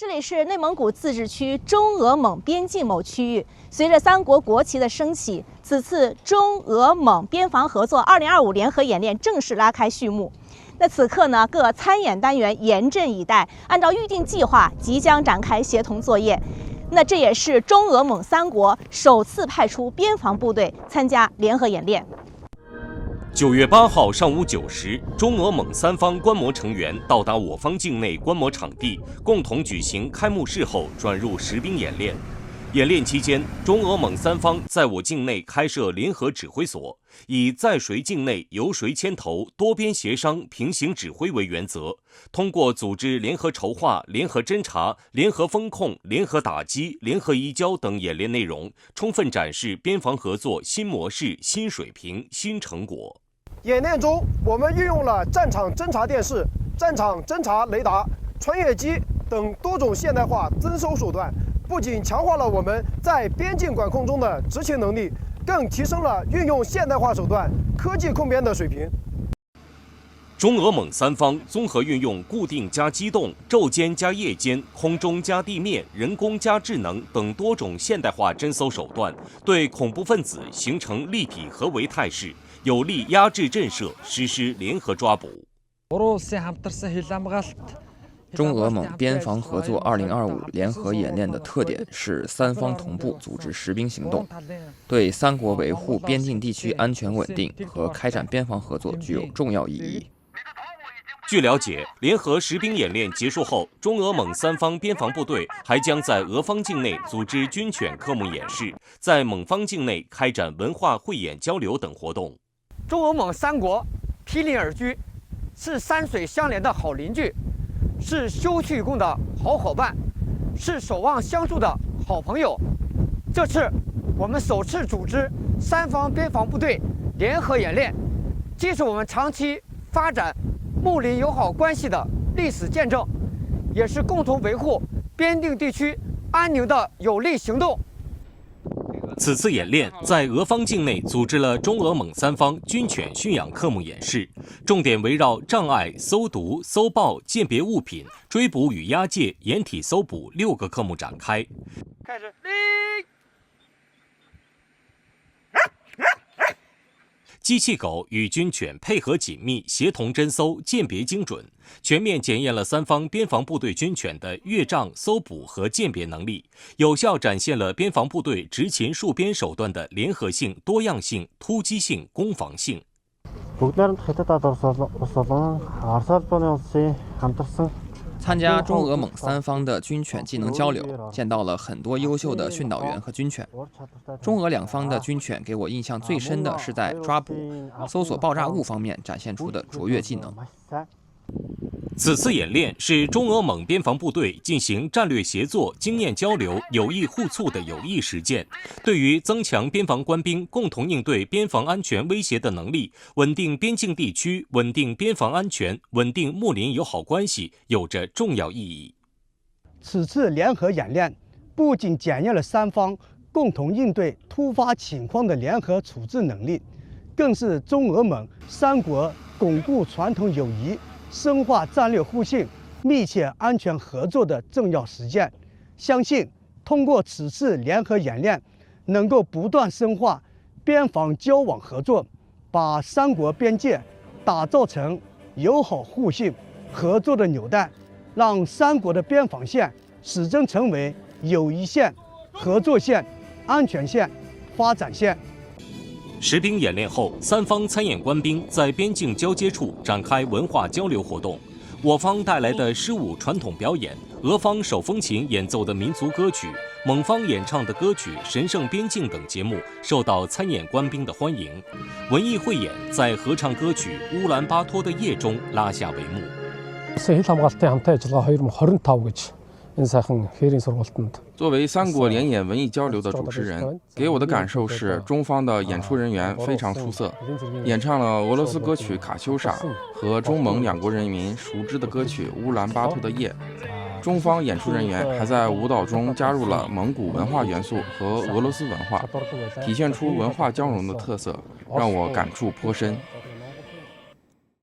这里是内蒙古自治区中俄蒙边境某区域。随着三国国旗的升起，此次中俄蒙边防合作2025联合演练正式拉开序幕。那此刻呢，各参演单元严阵以待，按照预定计划，即将展开协同作业。那这也是中俄蒙三国首次派出边防部队参加联合演练。9月8号上午9时，中俄蒙三方观摩成员到达我方境内观摩场地，共同举行开幕式后转入实兵演练。演练期间，中俄蒙三方在我境内开设联合指挥所，以在谁境内由谁牵头、多边协商、平行指挥为原则，通过组织联合筹划、联合侦察、联合风控、联合打击、联合移交等演练内容，充分展示边防合作新模式、新水平、新成果。演练中，我们运用了战场侦察电视、战场侦察雷达、穿越机等多种现代化侦搜手段，不仅强化了我们在边境管控中的执勤能力，更提升了运用现代化手段、科技控边的水平。中俄蒙三方综合运用固定加机动、昼间加夜间、空中加地面、人工加智能等多种现代化侦搜手段，对恐怖分子形成立体合围态势，有力压制震慑，实施联合抓捕。中俄蒙边防合作2025联合演练的特点是三方同步组织实兵行动，对三国维护边境地区安全稳定和开展边防合作具有重要意义。据了解，联合实兵演练结束后，中俄蒙三方边防部队还将在俄方境内组织军犬科目演示，在蒙方境内开展文化汇演交流等活动。中俄蒙三国毗邻而居，是山水相连的好邻居，是休戚与共的好伙伴，是守望相助的好朋友。这次我们首次组织三方边防部队联合演练，既是我们长期发展睦邻友好关系的历史见证，也是共同维护边境地区安宁的有力行动。此次演练在俄方境内组织了中俄蒙三方军犬驯养科目演示，重点围绕障碍、搜毒、搜爆、鉴别物品、追捕与押解、掩体搜捕6个科目展开。开始，机器狗与军犬配合紧密，协同侦搜，鉴别精准，全面检验了三方边防部队军犬的越障、搜捕和鉴别能力，有效展现了边防部队执勤戍边手段的联合性、多样性、突击性、攻防性。参加中俄蒙三方的军犬技能交流，见到了很多优秀的训导员和军犬。中俄两方的军犬给我印象最深的是在抓捕、搜索爆炸物方面展现出的卓越技能。此次演练是中俄蒙边防部队进行战略协作、经验交流、有益互促的有益实践，对于增强边防官兵共同应对边防安全威胁的能力，稳定边境地区、稳定边防安全、稳定睦邻友好关系有着重要意义。此次联合演练不仅检验了三方共同应对突发情况的联合处置能力，更是中俄蒙三国巩固传统友谊、深化战略互信、密切安全合作的重要实践。相信通过此次联合演练，能够不断深化边防交往合作，把三国边界打造成友好互信合作的纽带，让三国的边防线始终成为友谊线、合作线、安全线、发展线。实兵演练后，三方参演官兵在边境交接处展开文化交流活动。我方带来的诗舞传统表演，俄方手风琴演奏的民族歌曲，蒙方演唱的歌曲《神圣边境》等节目受到参演官兵的欢迎。文艺汇演在合唱歌曲《乌兰巴托的夜》中拉下帷幕。作为三国联演文艺交流的主持人，给我的感受是中方的演出人员非常出色，演唱了俄罗斯歌曲《卡秋莎》和中蒙两国人民熟知的歌曲《乌兰巴托的夜》。中方演出人员还在舞蹈中加入了蒙古文化元素和俄罗斯文化，体现出文化交融的特色，让我感触颇深。